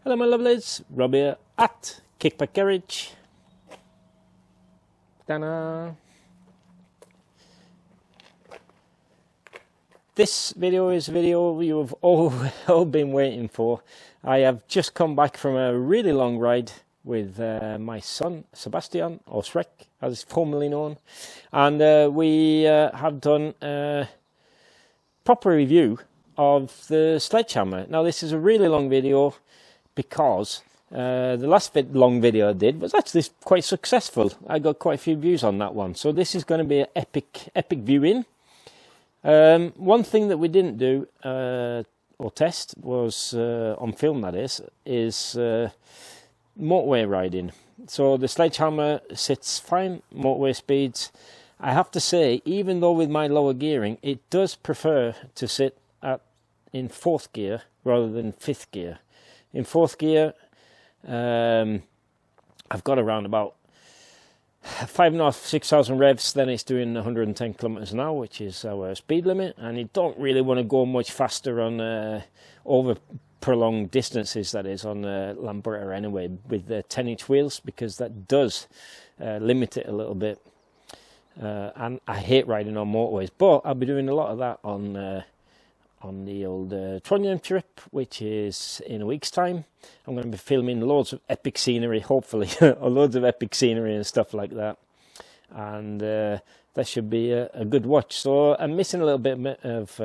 Hello my lovelies, Rob here at Kickback Garage. Ta-da! This video is a video you've all been waiting for. I have just come back from a really long ride with my son Sebastian, or Shrek as it's formerly known, and we have done a proper review of the Sledgehammer. Now this is a really long video because the last long video I did was actually quite successful. I got quite a few views on that one, so this is going to be an epic viewing. One thing that we didn't do or test was on film, that is motorway riding. So the Sledgehammer sits fine motorway speeds. I have to say, even though with my lower gearing, it does prefer to sit in 4th gear rather than 5th gear. In 4th gear, I've got around about 5,500–6,000 revs, then it's doing 110 kilometers an hour, which is our speed limit, and you don't really want to go much faster on over prolonged distances, that is, on Lambretta anyway, with the 10-inch wheels, because that does limit it a little bit. And I hate riding on motorways, but I'll be doing a lot of that on the old Trondheim trip, which is in a week's time. I'm going to be filming loads of epic scenery, hopefully, or loads of epic scenery and stuff like that. And that should be a good watch. So I'm missing a little bit of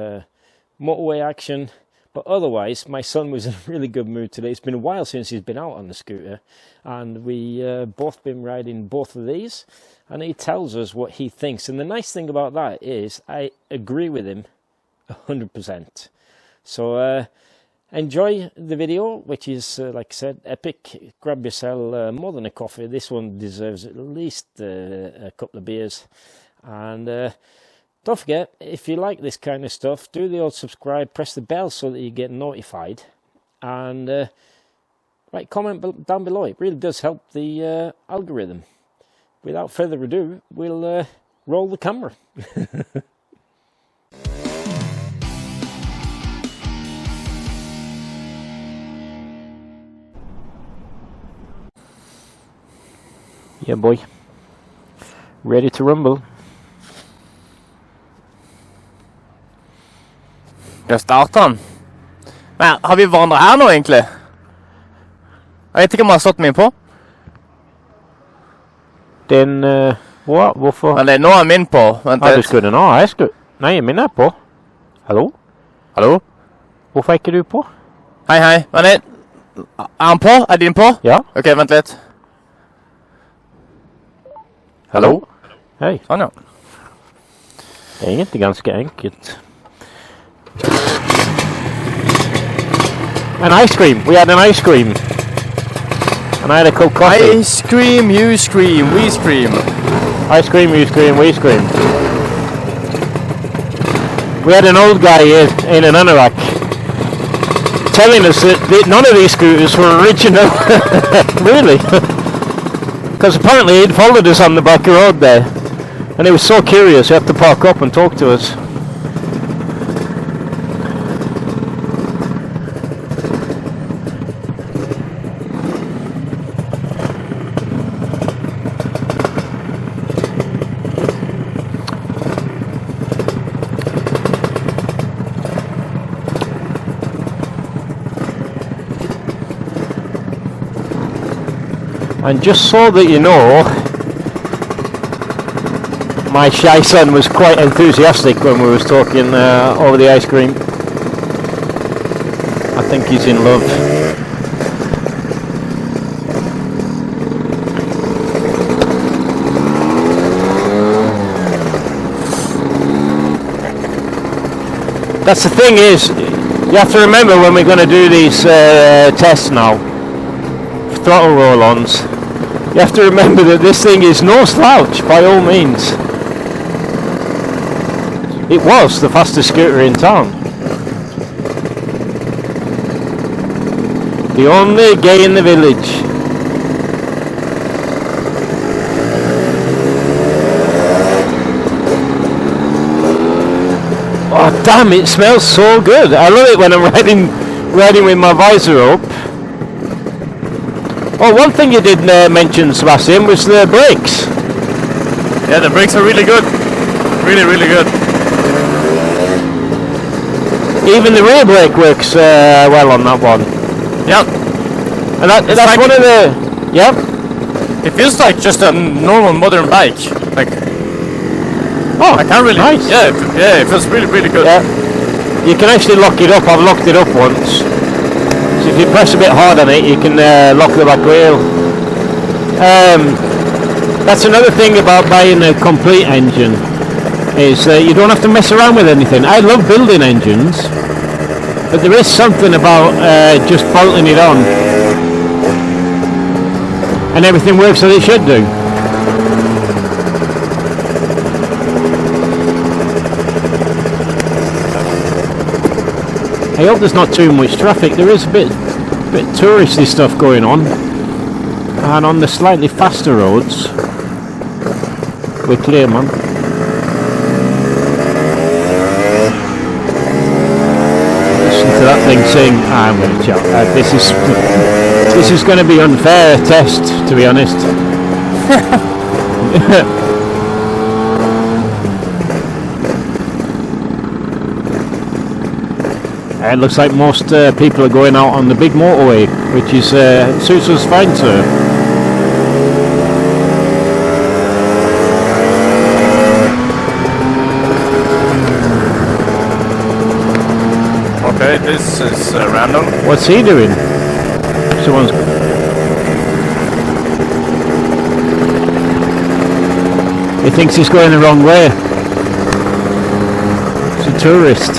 motorway action, but otherwise my son was in a really good mood today. It's been a while since he's been out on the scooter, and we both been riding both of these, and he tells us what he thinks. And the nice thing about that is I agree with him 100%. So enjoy the video, which is like I said, epic. Grab yourself more than a coffee. This one deserves at least a couple of beers. And don't forget, if you like this kind of stuff, do the old subscribe, press the bell so that you get notified, and write comment down below. It really does help the algorithm. Without further ado, we'll roll the camera. Yeah boy, ready to rumble. Skal jeg starte den? Men har vi vandret her nå egentlig? Jeg vet ikke om jeg har slått min på. Den, hvorfor? Men nå er min på. Vent litt. Du skulle nå? Nei, min er på. Hallo? Hallo? Hvorfor er ikke du på? Hei. Vent litt. Er han på? Er din på? Ja. Ok, vent litt. Hallo? Hei. Sånn, ja. Det er egentlig ganske enkelt. An ice cream. We had an ice cream. And I had a cup of coffee. Ice cream, you scream, we scream. Ice cream, you scream, we scream. We had an old guy here in an anorak telling us that none of these scooters were original. Really? Because apparently he'd followed us on the back road there, and he was so curious he had to park up and talk to us. And just so that you know, my shy son was quite enthusiastic when we was talking over the ice cream. I think he's in love. That's the thing is, you have to remember when we're going to do these tests now, throttle roll-ons, you have to remember that this thing is no slouch by all means. It was the fastest scooter in town. The only gay in the village. Oh damn, it smells so good. I love it when I'm riding with my visor up. Oh, one thing you did mention, Sebastian, was the brakes. Yeah, the brakes are really good. Really, really good. Even the rear brake works well on that one. Yep. And that's like one of the... Yep. It feels like just a normal modern bike. Like... Oh, I can't really... Nice. Yeah, it feels really, really good. Yeah. You can actually lock it up. I've locked it up once. So if you press a bit hard on it, you can lock the back wheel. That's another thing about buying a complete engine, is you don't have to mess around with anything. I love building engines, but there is something about just bolting it on and everything works as it should do. I hope there's not too much traffic. There is a bit touristy stuff going on, and on the slightly faster roads we're clear, man. Listen to that thing sing. I'm going to chat. This is going to be unfair test, to be honest. It looks like most people are going out on the big motorway, which is suits us fine, sir. Okay, this is random. What's he doing? Someone's... He thinks he's going the wrong way. It's a tourist.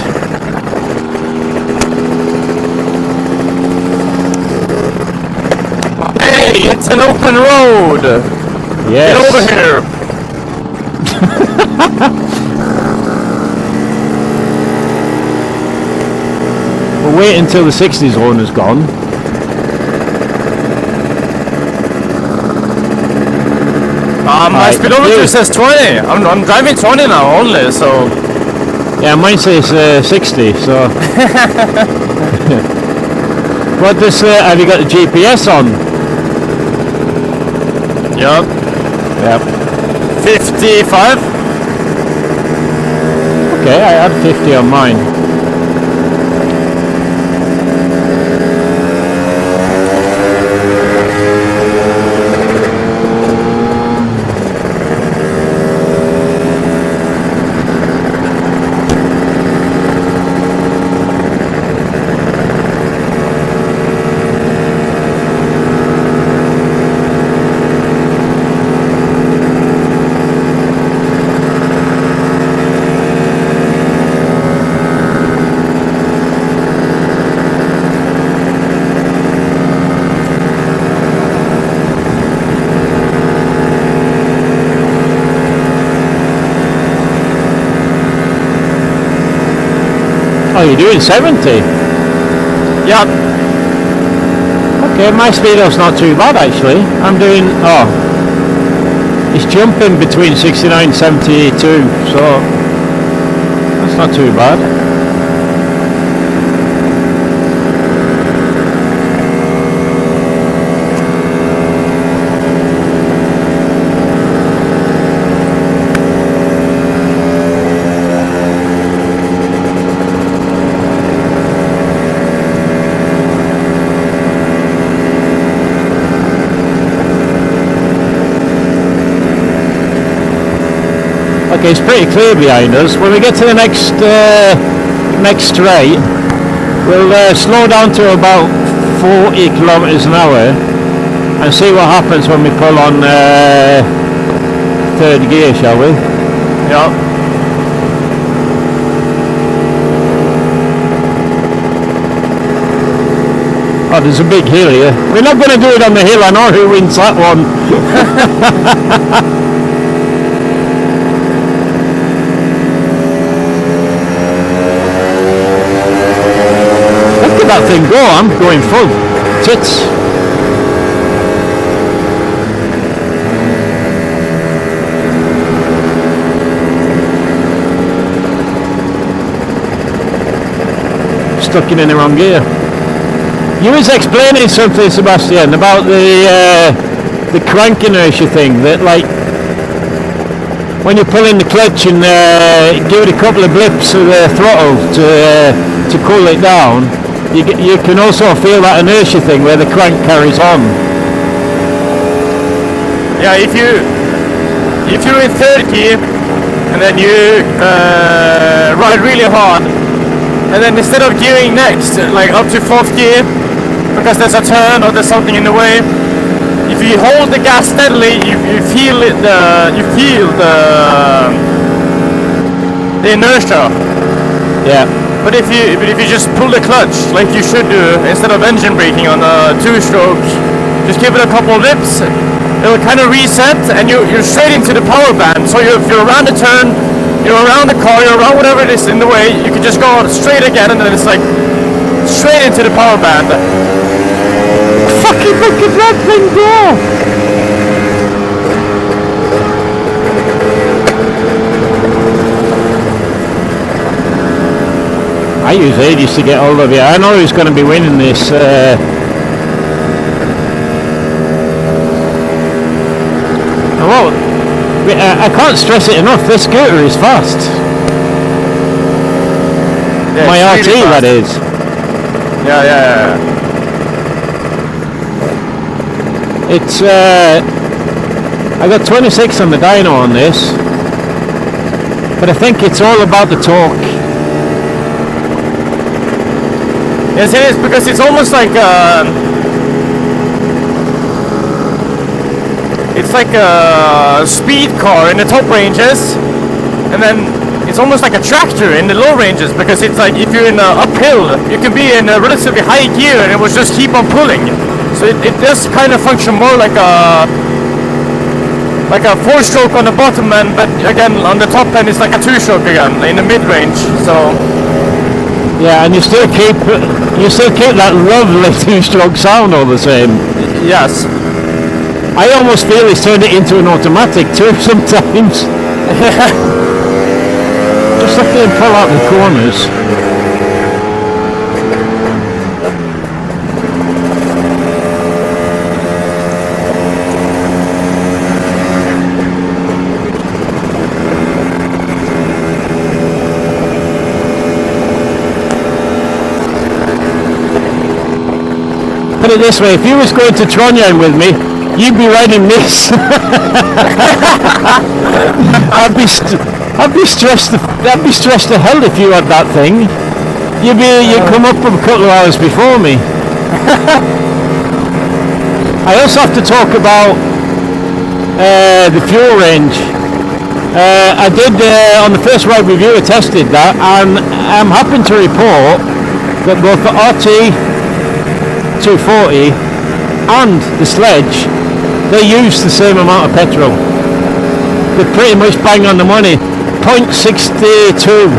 Hey, it's an open road! Yes. Get over here! We'll wait until the 60 zone is gone. My speedometer says 20. I'm driving 20 now only, so... Yeah, mine says 60, so... What does... have you got the GPS on? Yep. Yep. 55? Okay, I had 50 on mine. Oh, you're doing 70? Yep. Okay, my speedo's not too bad actually. I'm doing... Oh. It's jumping between 69 and 72, so... That's not too bad. Okay, it's pretty clear behind us. When we get to the next straight, we'll slow down to about 40 kilometers an hour and see what happens when we pull on third gear, shall we? Yep. Oh, there's a big hill here. We're not going to do it on the hill. I know who wins that one. That thing go, I'm going full tits. Stuck in the wrong gear. You was explaining something, Sebastian, about the crank inertia thing. That like when you pull in the clutch and give it a couple of blips of the throttle to cool it down, you can also feel that inertia thing where the crank carries on. Yeah, if you're in third gear and then you ride really hard, and then instead of gearing next, like up to fourth gear, because there's a turn or there's something in the way, if you hold the gas steadily, you feel it. You feel the inertia. Yeah. But if you just pull the clutch like you should do instead of engine braking on a two-stroke, just give it a couple of dips. It'll kind of reset, and you're straight into the power band. So if you're around the turn, you're around the car, you're around whatever it is in the way, you can just go straight again, and then it's like straight into the power band. Fucking look at that thing there! I use ages to get hold of it. I know who's going to be winning this. Well, I can't stress it enough. This scooter is fast. Yeah, my RT, really that is. Yeah. It's I got 26 on the dyno on this, but I think it's all about the torque. Yes, it is, because it's almost like a speed car in the top ranges, and then it's almost like a tractor in the low ranges, because it's like if you're in a uphill, you can be in a relatively high gear and it will just keep on pulling. So it does kind of function more like a four-stroke on the bottom end, but again on the top end it's like a two-stroke again in the mid-range. So yeah, and you still keep that lovely two-stroke sound all the same. Yes. I almost feel he's turned it into an automatic too sometimes. Just look at him pull out the corners. Put it this way, if you was going to Trondheim with me, you'd be riding this. I'd be stressed to hell if you had that thing. You'd come up a couple of hours before me. I also have to talk about the fuel range. I did on the first ride review, I tested that, and I'm happy to report that both the RT 240 and the Sledge, they use the same amount of petrol. They're pretty much bang on the money. 0.62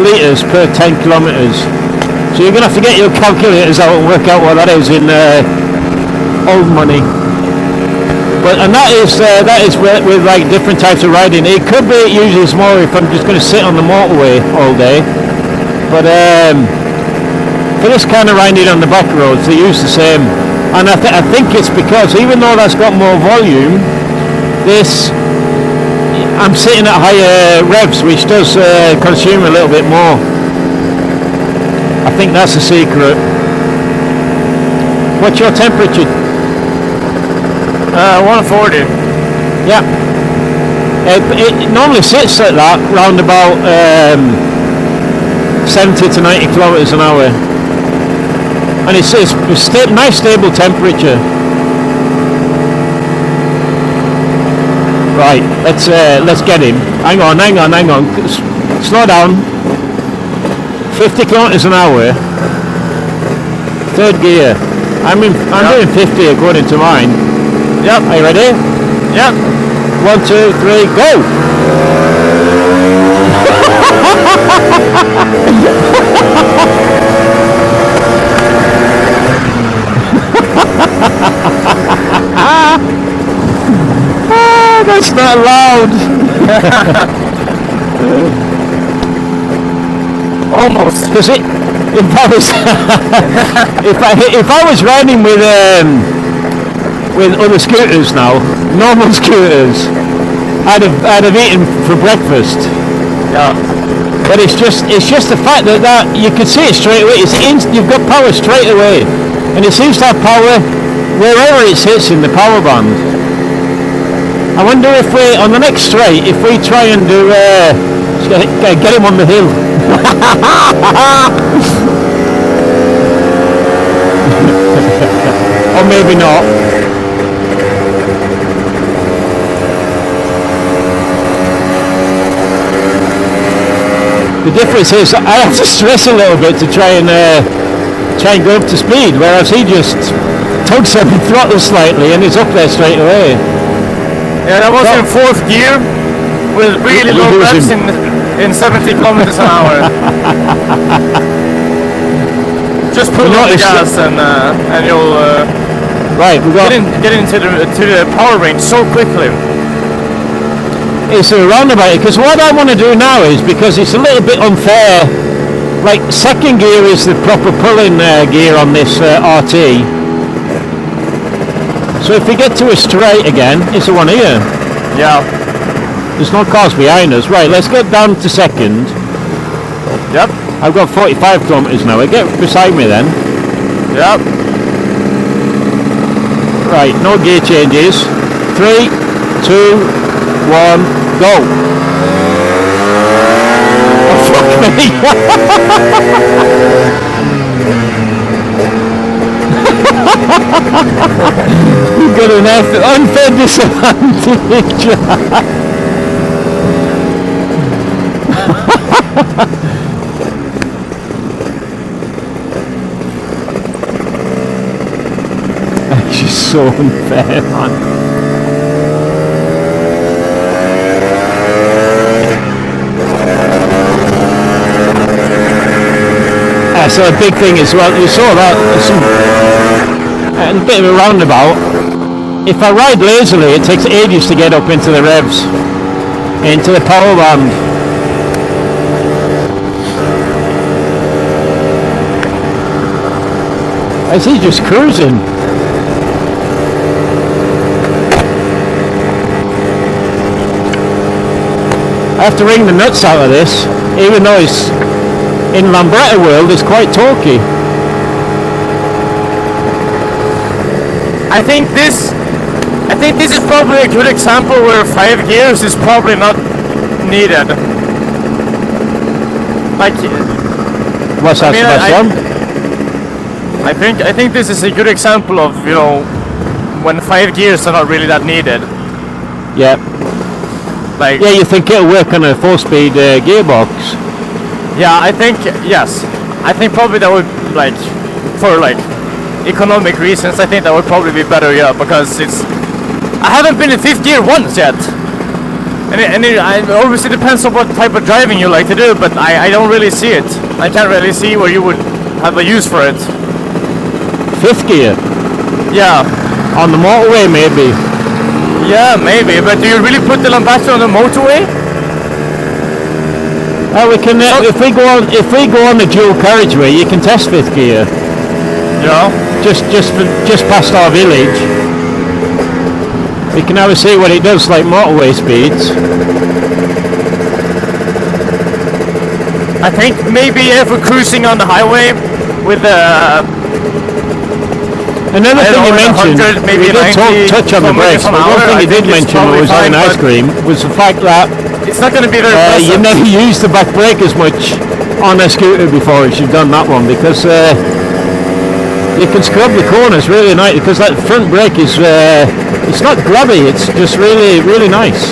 litres per 10 kilometres. So you're going to have to get your calculators out and work out what that is in old money. And that is with like different types of riding. It could be it uses more if I'm just going to sit on the motorway all day. But for this kind of riding on the back roads, they use the same. And I think it's because even though that's got more volume, I'm sitting at higher revs, which does consume a little bit more. I think that's the secret. What's your temperature? 140. Yeah. It normally sits at that round about 70 to 90 kilometers an hour. And it's nice stable temperature. Right, let's get him. Hang on. Slow down. 50 kilometers an hour. Third gear. I'm doing 50 according to mine. Yep. Are you ready? Yep. 1, 2, 3, go! That's not loud. Almost. Because if I was if I was riding with other scooters now, normal scooters, I'd have eaten for breakfast. Yeah. But it's just the fact that you can see it straight away. You've got power straight away, and it seems to have power wherever it sits in the power band. I wonder if we, on the next straight, if we try and do get him on the hill. Or maybe not. The difference is I have to stress a little bit to try and go up to speed, whereas he just tugs on the throttle slightly and is up there straight away. Yeah, that was in 4th gear with really low revs in 70 kilometers an hour. Just pull on the gas and you'll right. We got get into the power range so quickly. It's a roundabout, because what I want to do now is, because it's a little bit unfair, like second gear is the proper pulling gear on this RT. So if we get to a straight again, it's the one here. Yeah. There's no cars behind us. Right, let's get down to second. Yep. I've got 45 kilometers now. Get beside me then. Yep. Right, no gear changes. 3, 2, 1, go. Oh, fuck me. You've got an unfair disadvantage. She's so unfair, man. So a big thing as well, you saw that, and a bit of a roundabout. If I ride lazily, it takes ages to get up into the revs, into the power band. Is he just cruising? I have to wring the nuts out of this, even though it's in Lambretta world, it's quite talky. I think this is probably a good example where 5 gears is probably not needed. Like, what's that, Sebastian? I think this is a good example of, you know, when 5 gears are not really that needed. Yeah. Like, yeah, you think it'll work on a 4-speed gearbox? Yeah, I think, yes. I think probably that would, like, for like economic reasons, I think that would probably be better, yeah, because it's, I haven't been in 5th gear once yet. And it obviously depends on what type of driving you like to do, but I don't really see it. I can't really see where you would have a use for it. 5th gear? Yeah. On the motorway, maybe? Yeah, maybe, but do you really put the Lambretta on the motorway? We can, if we go on the dual carriageway, you can test 5th gear. Yeah. Just past our village. We can have a see what it does, like motorway speeds. I think maybe if we're cruising on the highway with another thing you mentioned, we did touch on the brakes, but one thing you did mention when we was having ice cream was the fact that it's not going to be very impressive. You never used the back brake as much on a scooter before as you've done that one, because you can scrub the corners really nice, because that front brake is it's not grabby, it's just really, really nice.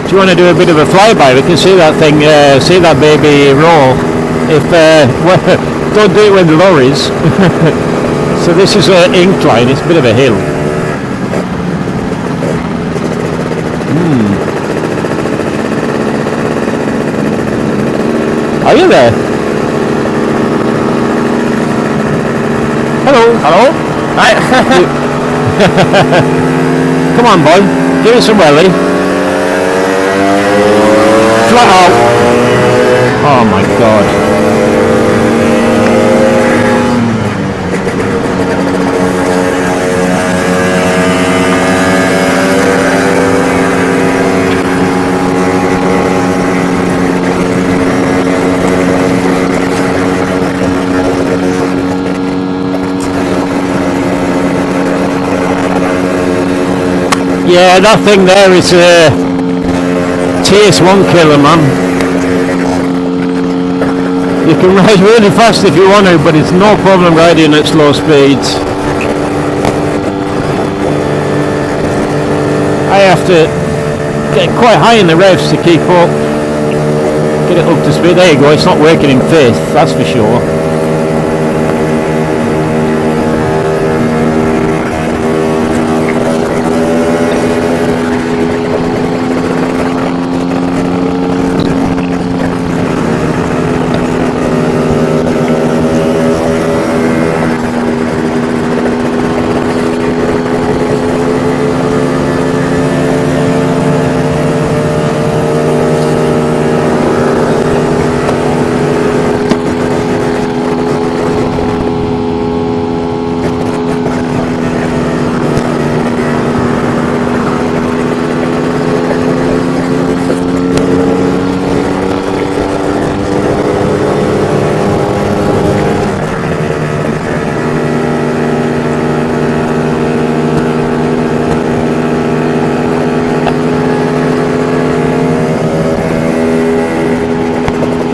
Do you want to do a bit of a flyby? We can see that thing, see that baby roll. If well, don't do it when the lorries. So this is an incline. It's a bit of a hill. Are you there? Hello. Hello? Hi. Come on, boy. Give it some welly. Flat out. Oh my God. Yeah, that thing there is a TS1 killer, man. You can ride really fast if you want to, but it's no problem riding at slow speeds. I have to get quite high in the revs to keep up. Get it up to speed. There you go, it's not working in fifth, that's for sure.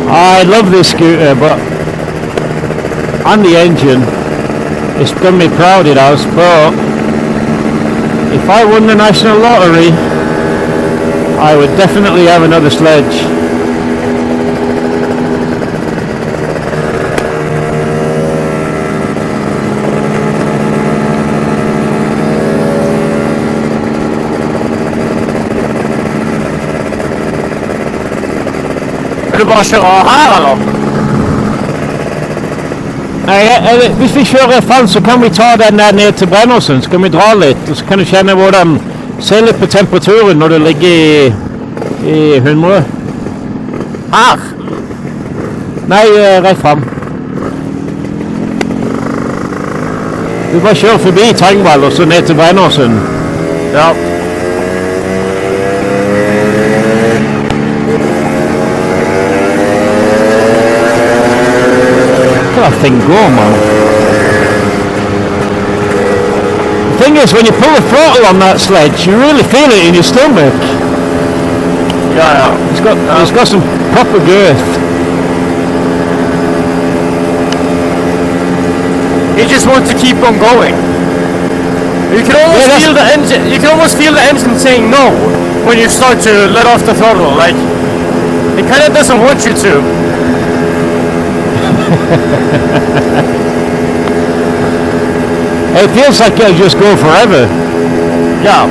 I love this scooter, but and the engine, it's done me proud it has, but if I won the national lottery, I would definitely have another sledge. Vill du bara köra här eller? Nej, hvis vi kör fram så kan vi ta den där ner till Brännåsen, så kan vi dra lite och så kan du känna vad den ser lite på temperaturen när du ligger i 100. Här? Nej, rätt fram. Du bara kör förbi Tangvall och så ner till Brännåsen. Ja. That thing go, man. The thing is, when you pull the throttle on that sledge, you really feel it in your stomach. Yeah. It's got some proper girth. He just wants to keep on going. You can almost feel the engine. You can almost feel the engine saying no when you start to let off the throttle. Like it kind of doesn't want you to. It feels like it'll just go forever. Yeah.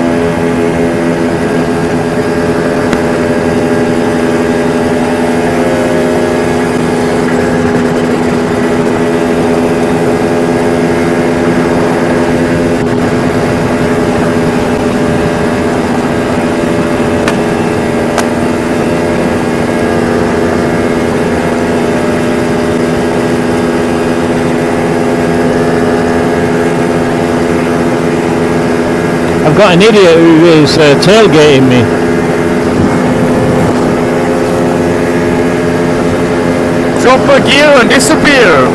I've got an idiot who is tailgating me. Drop a gear and disappear.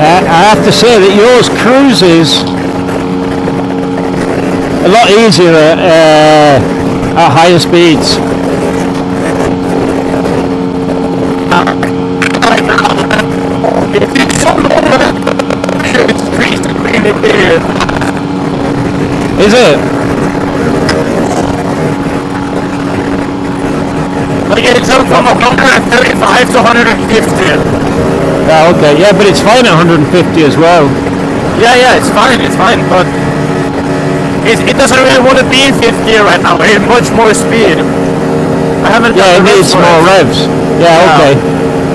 I have to say that yours cruises a lot easier at higher speeds. is it? Like it jumped from 135 to 150. Yeah, okay. Yeah, but it's fine at 150 as well. Yeah, it's fine, but it doesn't really want to be in 50 right now. It needs much more speed. I haven't. Yeah, it needs more revs. Yeah, okay.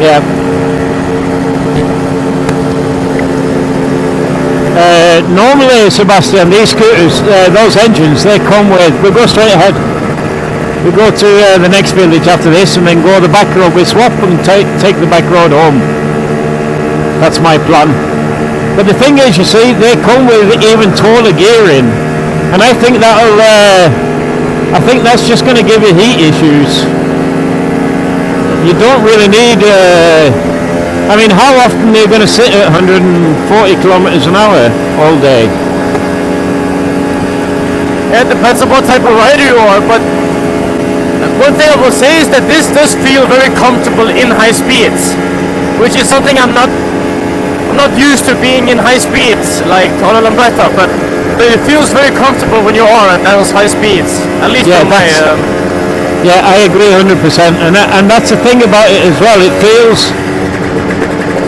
Yeah. Normally, Sebastian, these scooters, those engines, they come with. We go straight ahead. We go to the next village after this, and then go the back road. We swap and take the back road home. That's my plan. But the thing is, you see, they come with even taller gearing, and I think that'll. I think that's just going to give you heat issues. You don't really need. I mean, how often are you going to sit at 140 kilometers an hour all day? It depends on what type of rider you are, but one thing I will say is that this does feel very comfortable in high speeds, which is something I'm not used to being in high speeds like on a Lambretta, but it feels very comfortable when you are at those high speeds, at least for my... Yeah, I agree 100%, and that's the thing about it as well. It feels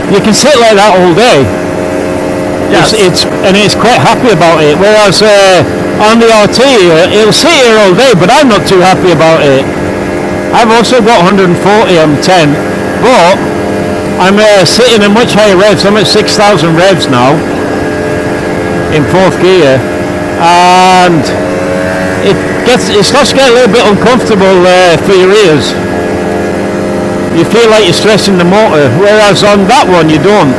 you can sit like that all day. Yes. It's quite happy about it. Whereas on the RT, it'll sit here all day, but I'm not too happy about it. I've also got 140 on 10, but I'm sitting at much higher revs. I'm at 6,000 revs now in 4th gear, and it starts to get a little bit uncomfortable for your ears. You feel like you're stressing the motor, whereas on that one you don't.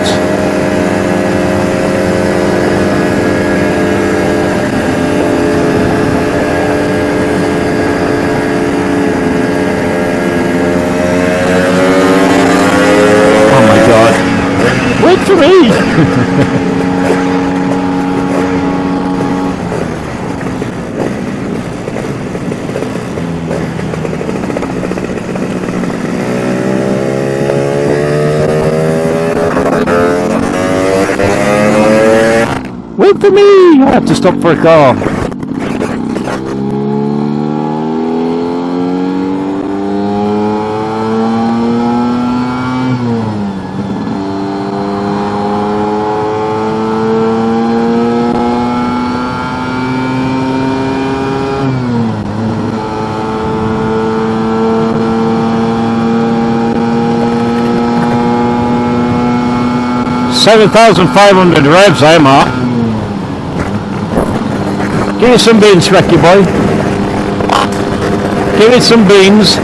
Oh my God. Wait for me! Wait for me! I have to stop for a car. $7,500 revs I'm at. Give me some beans, Recky boy. Give me some beans.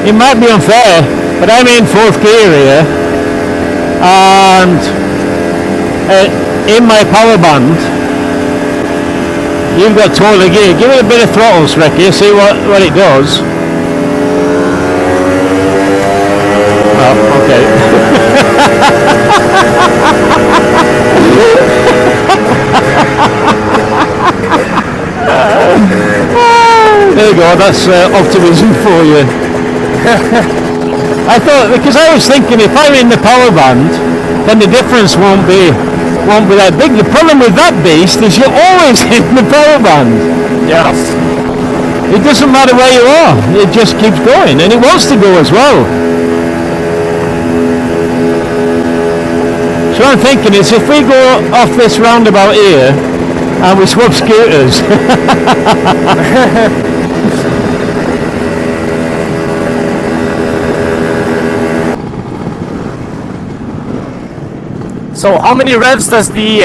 It might be unfair, but I'm in 4th gear here, and in my power band, You've got totally gear. Give it a bit of throttle, Srecky, see what it does. Oh, okay. There you go, that's optimism for you. I thought, because I was thinking if I'm in the power band, then the difference won't be that big. The problem with that beast is you're always in the power band. Yes. It doesn't matter where you are, it just keeps going, and it wants to go as well. So what I'm thinking is if we go off this roundabout here and we swap scooters. So how many revs does the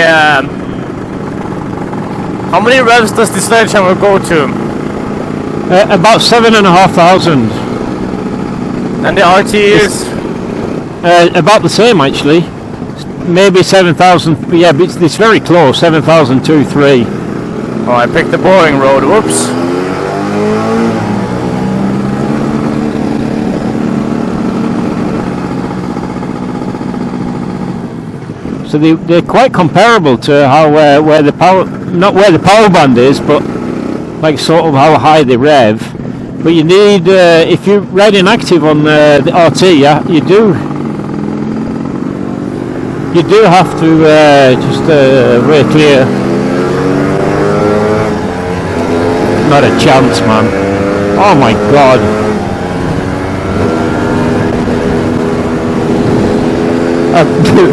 sledgehammer go to? About 7,500. And the RT is about the same actually. Maybe 7,000. Yeah, but it's very close. 7,023. Oh, I picked the boring road. Whoops. So they're quite comparable to how where the power, not where the power band is, but like sort of how high they rev. But you need if you're riding active on the RT, yeah, you do have to just rear clear. Not a chance, man. Oh my god.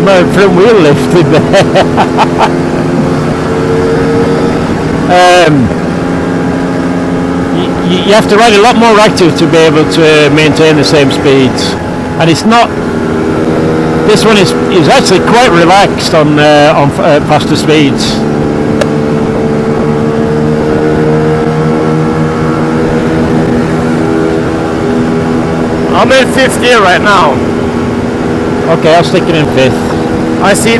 My front wheel lifted there. You have to ride a lot more active to be able to maintain the same speeds, and it's not. This one is actually quite relaxed on faster speeds. I'm in 5th gear right now. Okay, I'll stick it in 5th. I see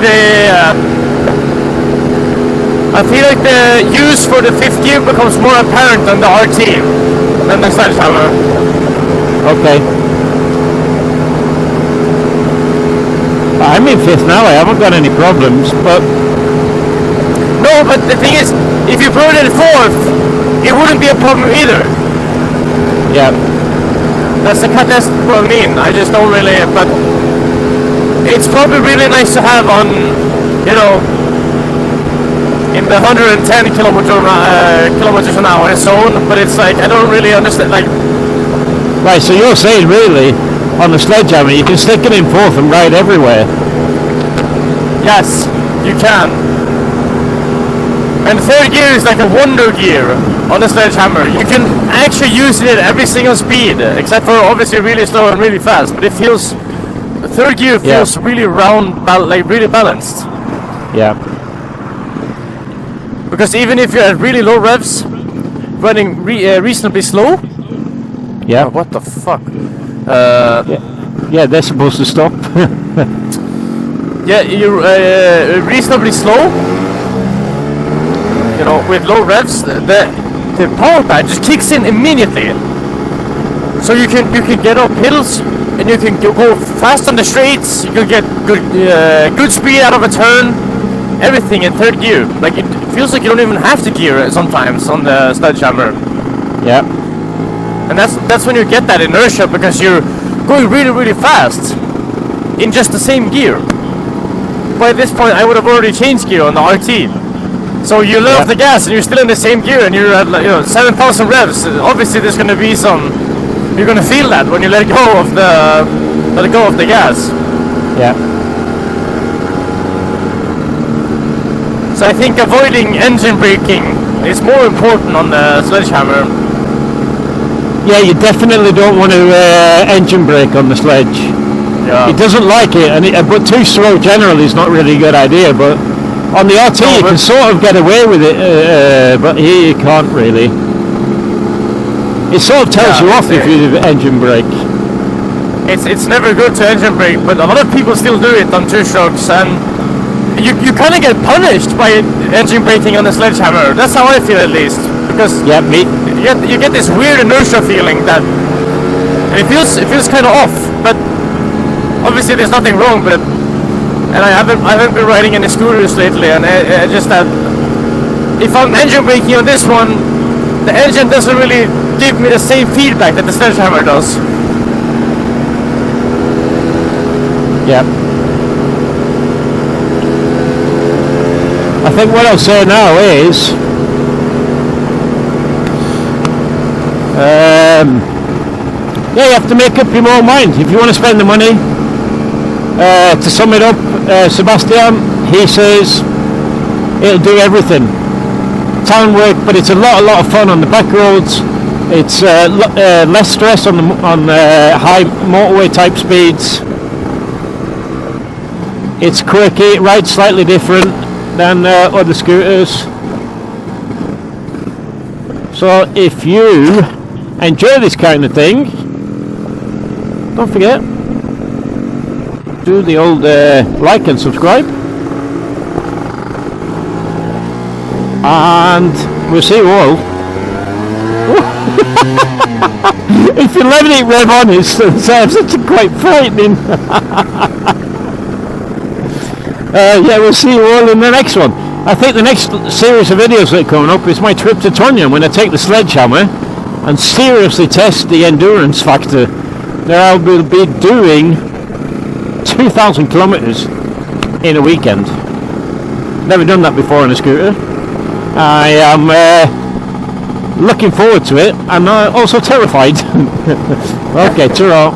I feel like the use for the 5th gear becomes more apparent on the RT than the sledgehammer. Okay. I'm in 5th now, I haven't got any problems, but... No, but the thing is, if you put it in 4th, it wouldn't be a problem either. Yeah. That's what I mean. I just don't really, but it's probably really nice to have on, you know, in the 110 kilometers an hour zone, but it's like, I don't really understand, like... Right, so you're saying really, on the sledgehammer, you can stick it in 4th and ride everywhere? Yes, you can. And 3rd gear is like a wonder gear on the sledgehammer. You can actually use it at every single speed, except for obviously really slow and really fast, but it feels... 3rd gear feels really round, like really balanced. Yeah. Because even if you're at really low revs, running reasonably slow. Yeah. Oh, what the fuck? Yeah, they're supposed to stop. Yeah, you're reasonably slow. You know, with low revs, the power pad just kicks in immediately. So you can get up hills. And you can go fast on the straights. You can get good speed out of a turn. Everything in 3rd gear. Like it feels like you don't even have to gear sometimes on the sledgehammer. Yeah. And that's when you get that inertia because you're going really really fast in just the same gear. By this point, I would have already changed gear on the RT. So you let off the gas and you're still in the same gear and you're at 7,000 revs. Obviously, there's going to be some. You're gonna feel that when you let go of the gas. Yeah. So I think avoiding engine braking is more important on the sledgehammer. Yeah, you definitely don't want to engine brake on the sledge. Yeah. It doesn't like it, but 2-stroke generally is not really a good idea. But on the RT, you can sort of get away with it, but here you can't really. It sort of tells you off if you engine brake. It's never good to engine brake, but a lot of people still do it on 2 strokes, and you kind of get punished by engine braking on the sledgehammer. That's how I feel, at least, because Yeah, me. you get this weird inertia feeling that it feels kind of off. But obviously, there's nothing wrong. But and I haven't been riding any scooters lately, and just that if I'm engine braking on this one, the engine doesn't really give me the same feedback that the sledgehammer does. Yeah. I think what I'll say now is yeah, you have to make up your own mind if you want to spend the money. To sum it up, Sebastian, he says it'll do everything. Town work, but it's a lot of fun on the back roads. It's less stress on high motorway type speeds. It's quirky, it rides slightly different than other scooters. So if you enjoy this kind of thing, don't forget, do the old like and subscribe. And we'll see you all. If you let it rev on, it's such a quite frightening. Yeah, we'll see you all in the next one. I think the next series of videos that are coming up is my trip to Tonya. I'm going to take the sledgehammer and seriously test the endurance factor. There I will be doing 2,000 kilometers in a weekend. Never done that before on a scooter. I am looking forward to it and also terrified. Okay, ta-ra.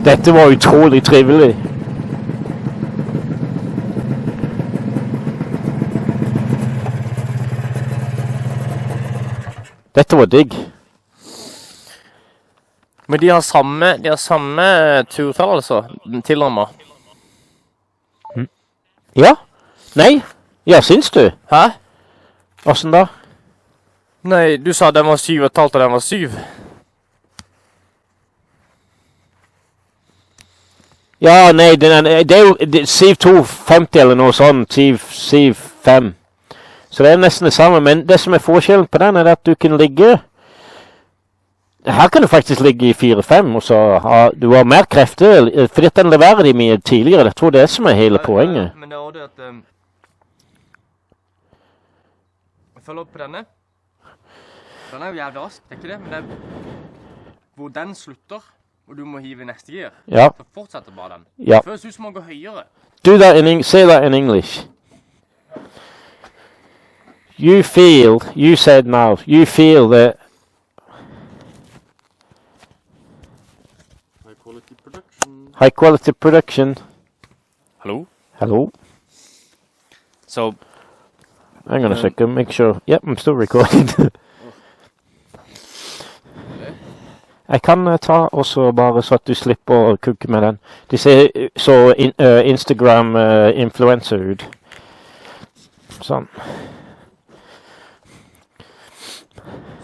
Dette var utrolig trivelig. Dette var digg. Men de har samme turtall, altså, tilnærmet. Ja? Nei? Ja, syns du? Hæ? Hvordan da? Nei, du sa den var 7,5 og den var 7. Ja, nei, det er jo 7250 eller noe sånt, 75. Så det er nesten det samme, men det som er forskjellen på den er at du kan ligge, her kan du faktisk ligge i 4-5, og så du har mer krefter, fordi den leverer de mye tidligere, jeg tror det er det som er hele poenget. Men det er også det at, jeg følger opp på denne. Den er jo jævlig rask, det er ikke det, men det er hvor den slutter, og du må hive i neste gear, Ja. så fortsetter bare den. Ja. Det føles ut som å gå høyere. Do that say that in English. You said now, you feel that high quality production. Hello? Hello? So, Hang on a second, make sure. Yep, I'm still recording. Jeg kan ta også bare så at du slipper å kukke med den. De ser så Instagram influencer ut. Sånn.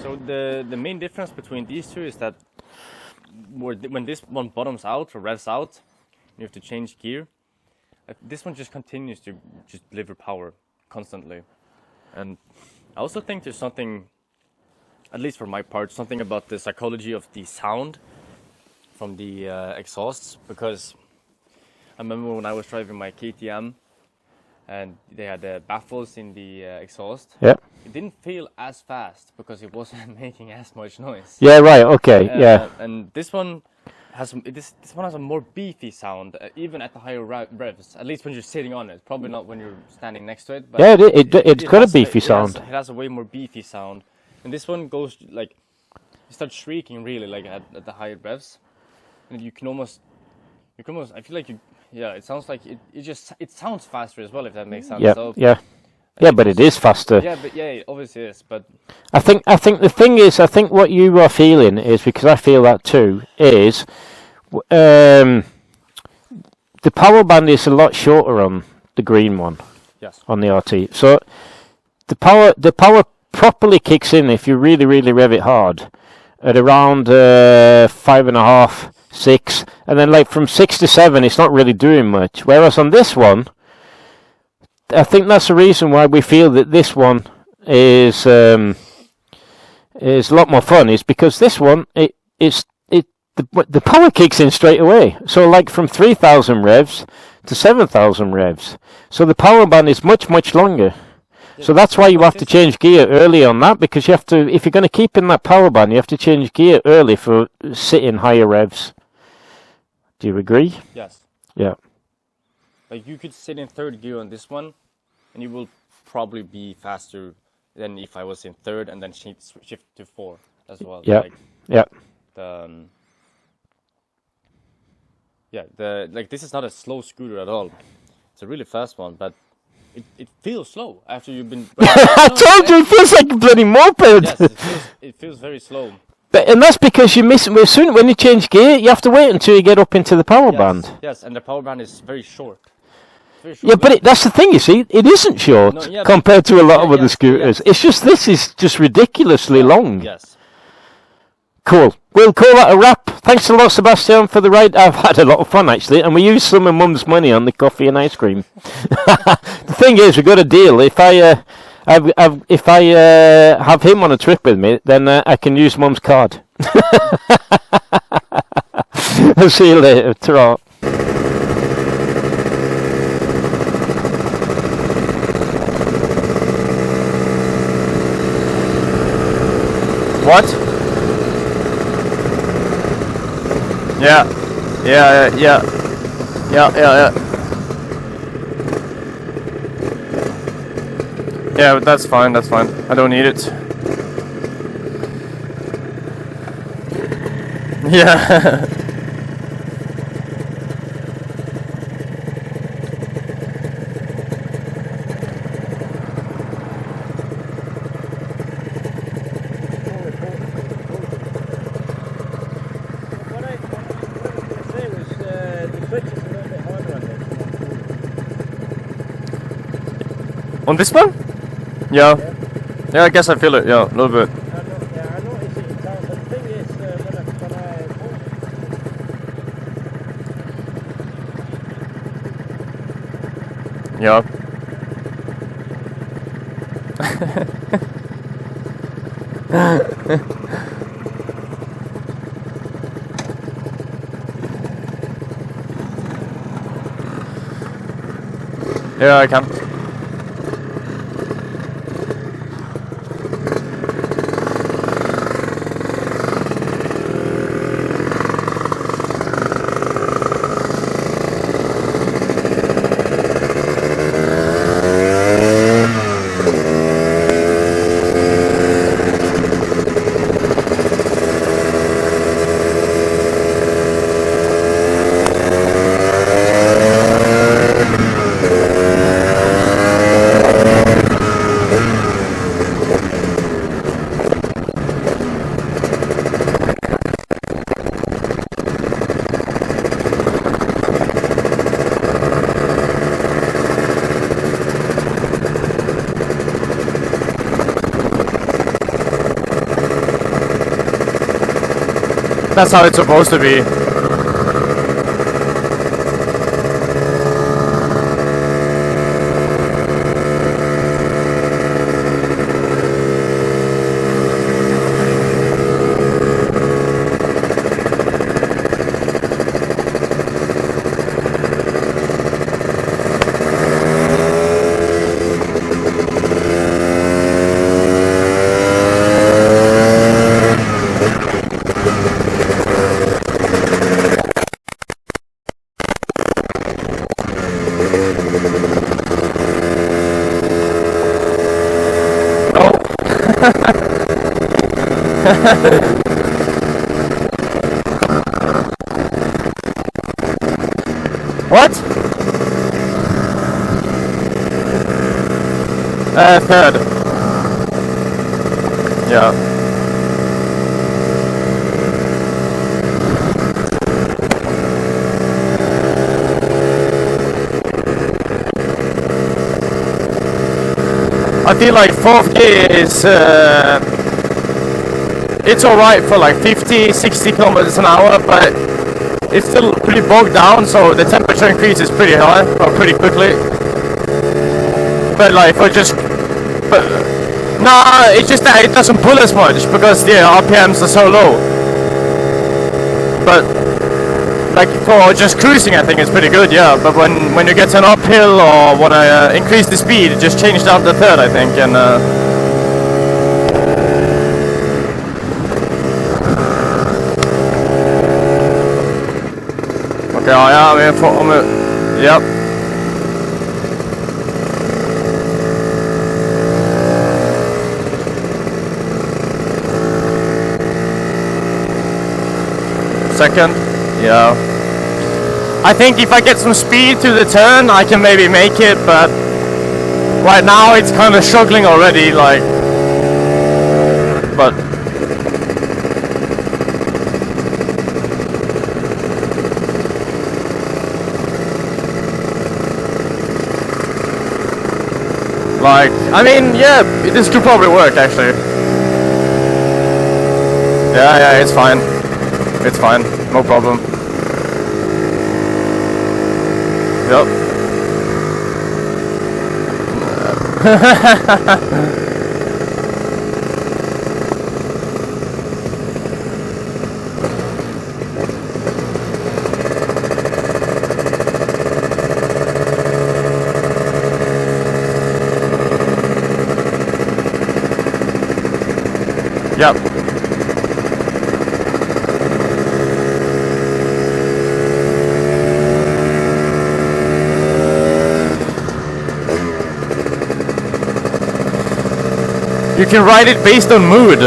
So the main difference between these two is that when this one bottoms out or revs out, you have to change gear. This one just continues to just deliver power constantly. And I also think there's something, at least for my part, something about the psychology of the sound from the exhausts, because I remember when I was driving my KTM and they had the baffles in the exhaust. Yeah. It didn't feel as fast because it wasn't making as much noise. Yeah, right, okay, yeah. And this one has this one has a more beefy sound, even at the higher revs. At least when you're sitting on it. Probably not when you're standing next to it. But Yeah, it's got a beefy sound. It has a way more beefy sound. And this one goes like, you start shrieking really like at the higher revs, and you can almost, I feel like it sounds like it sounds faster as well, if that makes sense. Yeah, so, yeah, but it is faster. Yeah, but yeah, it obviously is. But I think the thing is, I think what you are feeling is, because I feel that too, is the power band is a lot shorter on the green one. Yes. On the RT, so the power properly kicks in if you really rev it hard, at around 5.5, 6, and then like from 6 to 7, it's not really doing much. Whereas on this one, I think that's the reason why we feel that this one is a lot more fun. Is because this one the power kicks in straight away. So like from 3,000 revs to 7,000 revs. So the power band is much longer. So that's why you have to change gear early on that, because you have to, if you're going to keep in that power band, you have to change gear early for sitting higher revs. Do you agree? Yes. Yeah. Like you could sit in third gear on this one, and you will probably be faster than if I was in third and then shift to 4 as well. Yeah. Like, yeah. Like this is not a slow scooter at all. It's a really fast one, but it feels slow after you've been. I told you, it feels like a bloody moped. Yes, it feels very slow. And that's because you miss it. Soon, when you change gear, you have to wait until you get up into the power band. Yes, and the power band is very short. Yeah, but that's the thing, you see. It isn't short compared to a lot of other scooters. It's just, this is just ridiculously long. Yes. Cool. We'll call that a wrap. Thanks a lot, Sebastian, for the ride. I've had a lot of fun, actually, and we used some of Mum's money on the coffee and ice cream. The thing is, we got a deal. If I have him on a trip with me, then I can use Mum's card. I'll see you later. Ta-ra. What? Yeah. Yeah, but that's fine. I don't need it. Yeah. On this one? Yeah. Yeah, I guess I feel it. Yeah, a little bit. I notice it in town, but the thing is, Yeah. Yeah, I can. That's how it's supposed to be. What? Third. Yeah. I feel like fourth gear is it's alright for like 50, 60 kilometers an hour, but it's still pretty bogged down, so the temperature increases pretty high, or pretty quickly. But like, for just... Nah, it's just that it doesn't pull as much, because the RPMs are so low. But, like, for just cruising, I think it's pretty good, yeah. But when you get to an uphill, or want to increase the speed, just change down to third, I think, and... Okay, ja, yep. Second, yeah. I think if I get some speed to the turn, I can maybe make it, but right now it's kind of struggling already, like, but like, I mean, yeah, this could probably work actually. Yeah, it's fine. It's fine, no problem. Yep. Yep. You can write it based on mood.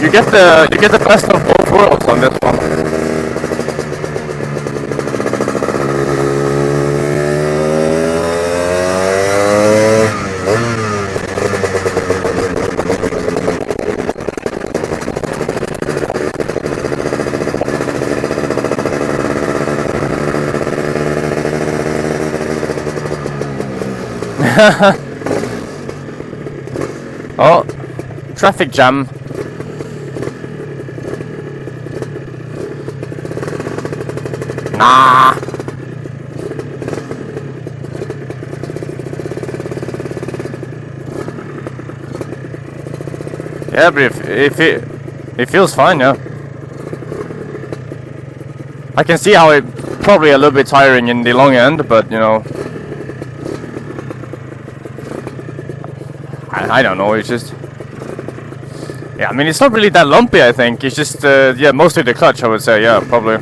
You get the best of both worlds on this one. Oh, traffic jam. Nah. Yeah, but if it feels fine, yeah. I can see how it probably a little bit tiring in the long end, but you know, I don't know. It's just, yeah. I mean, it's not really that lumpy. I think it's just yeah, mostly the clutch. I would say, yeah, probably.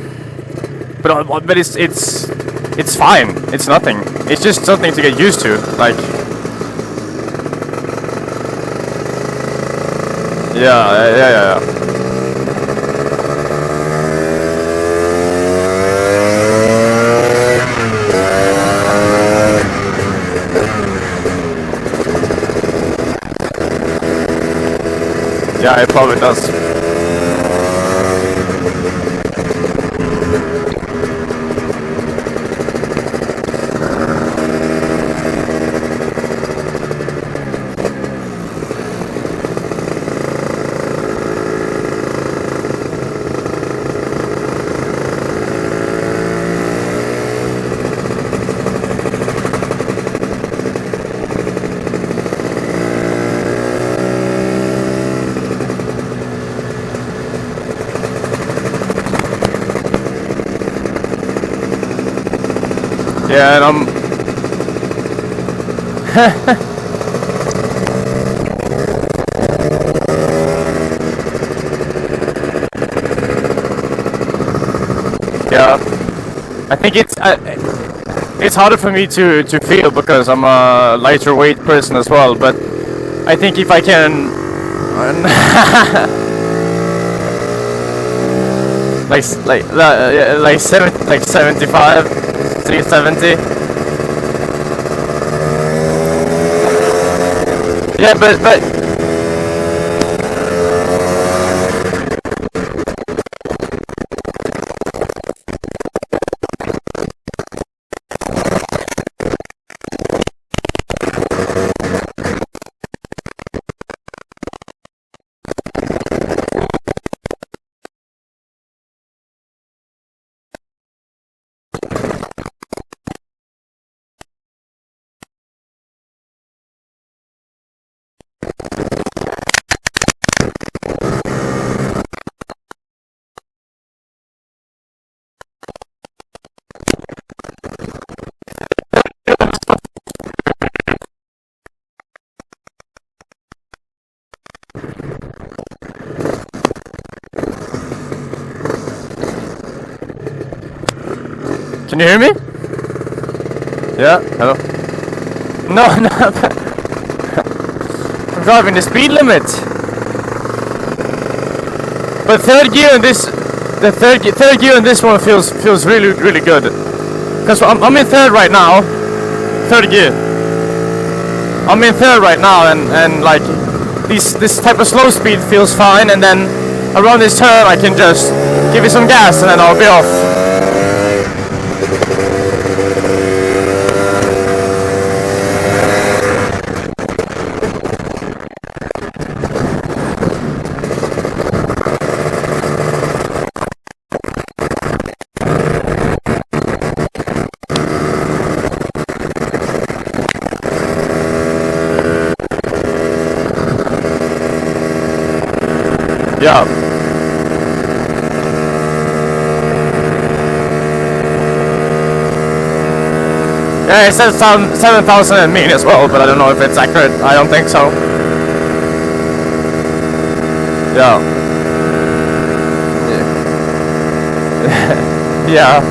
But it's fine. It's nothing. It's just something to get used to. Like, yeah. Yeah, it probably does. Yeah, and I'm... yeah, I think it's harder for me to feel because I'm a lighter weight person as well, but I think if I can... like 75, 370. Yeah, but can you hear me? Yeah, hello. No, I'm driving the speed limit. But third gear in this, the third gear in this one feels really good. Cause I'm in third right now, third gear. I'm in third right now, and like this type of slow speed feels fine, and then around this turn I can just give it some gas and then I'll be off. Yeah. Yeah, it says 7,000 in mean as well, but I don't know if it's accurate. I don't think so. Yeah. Yeah.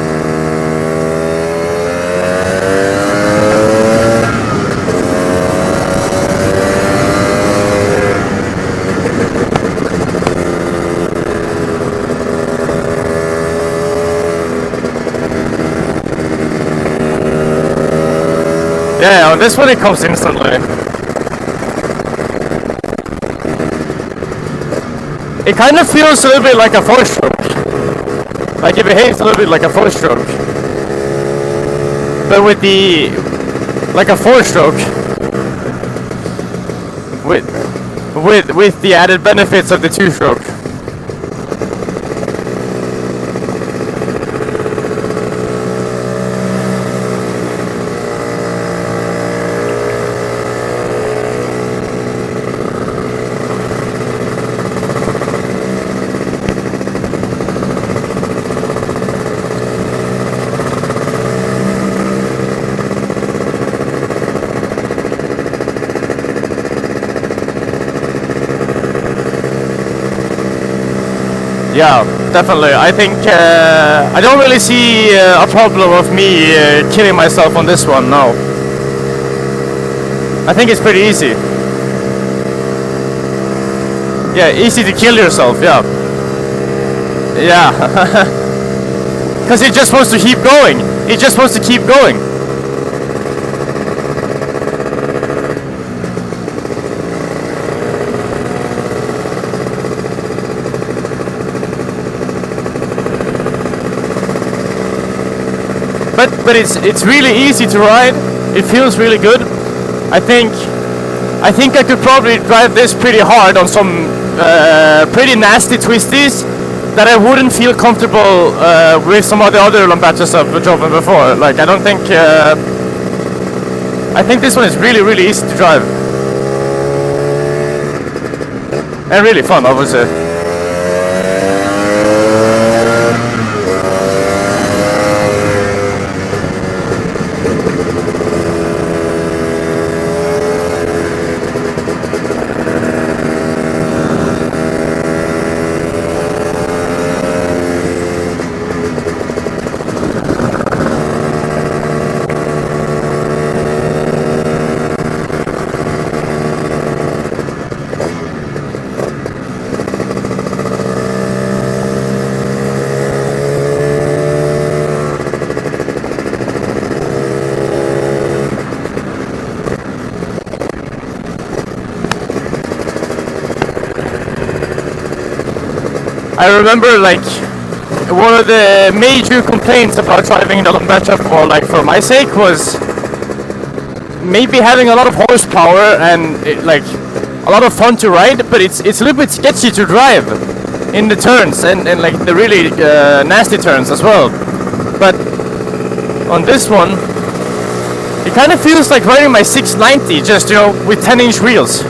Yeah, on this one it comes instantly. It kind of feels a little bit like a 4-stroke. Like it behaves a little bit like a 4-stroke. But with the... like a 4-stroke. With the added benefits of the 2-stroke. Yeah, definitely. I think I don't really see a problem of me killing myself on this one now. I think it's pretty easy. Yeah, easy to kill yourself, yeah. Yeah. Because it just wants to keep going. It just wants to keep going. But it's really easy to ride. It feels really good. I think I could probably drive this pretty hard on some pretty nasty twisties that I wouldn't feel comfortable with some of the other Lambrets I've driven before. Like I don't think I think this one is really easy to drive and really fun, obviously. I remember like one of the major complaints about driving the Lambretta for for my sake was maybe having a lot of horsepower and like a lot of fun to ride, but it's a little bit sketchy to drive in the turns and like the really nasty turns as well. But on this one, it kind of feels like riding my 690, just with 10-inch wheels.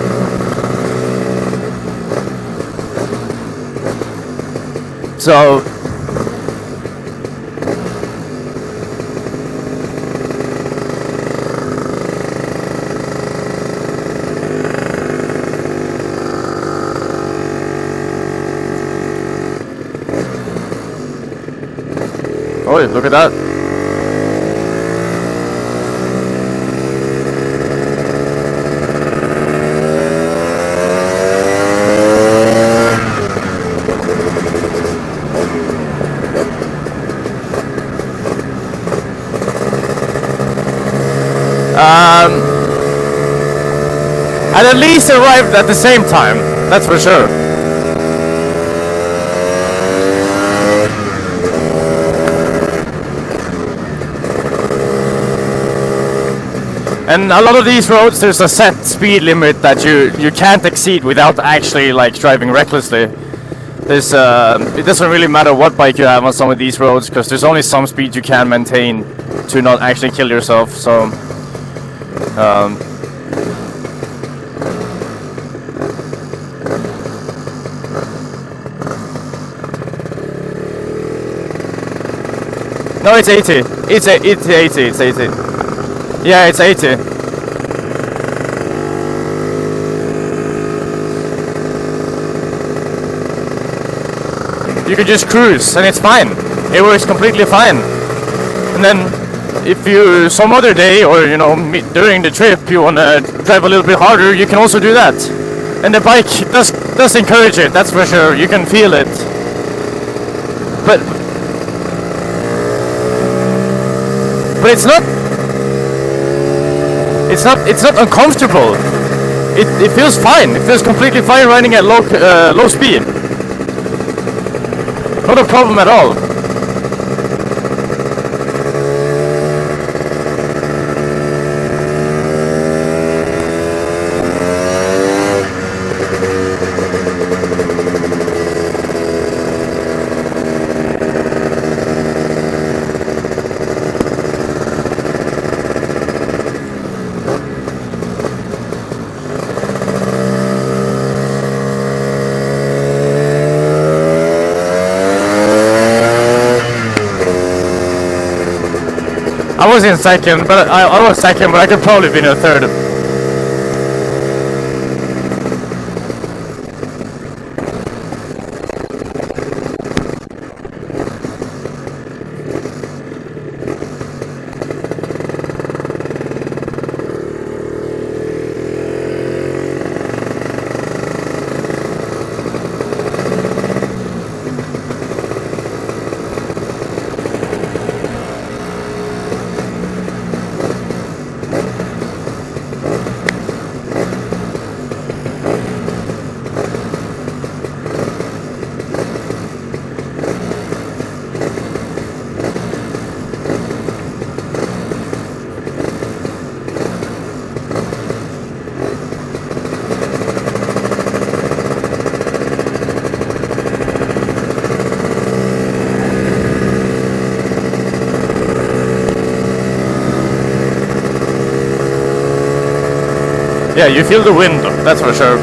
So oh, look at that. And at least arrived at the same time, that's for sure. And a lot of these roads, there's a set speed limit that you can't exceed without actually like driving recklessly. There's it doesn't really matter what bike you have on some of these roads, because there's only some speed you can maintain to not actually kill yourself. So no, it's 80. It's 80. It's 80. Yeah, it's 80. You can just cruise and it's fine. It works completely fine. And then if you some other day or during the trip you want to drive a little bit harder, you can also do that. And the bike does encourage it, that's for sure. You can feel it. But it's not uncomfortable. It feels fine. It feels completely fine riding at low speed. Not a problem at all. I was in second, but I was second, but I could probably be in a third. Yeah, you feel the wind, that's for sure.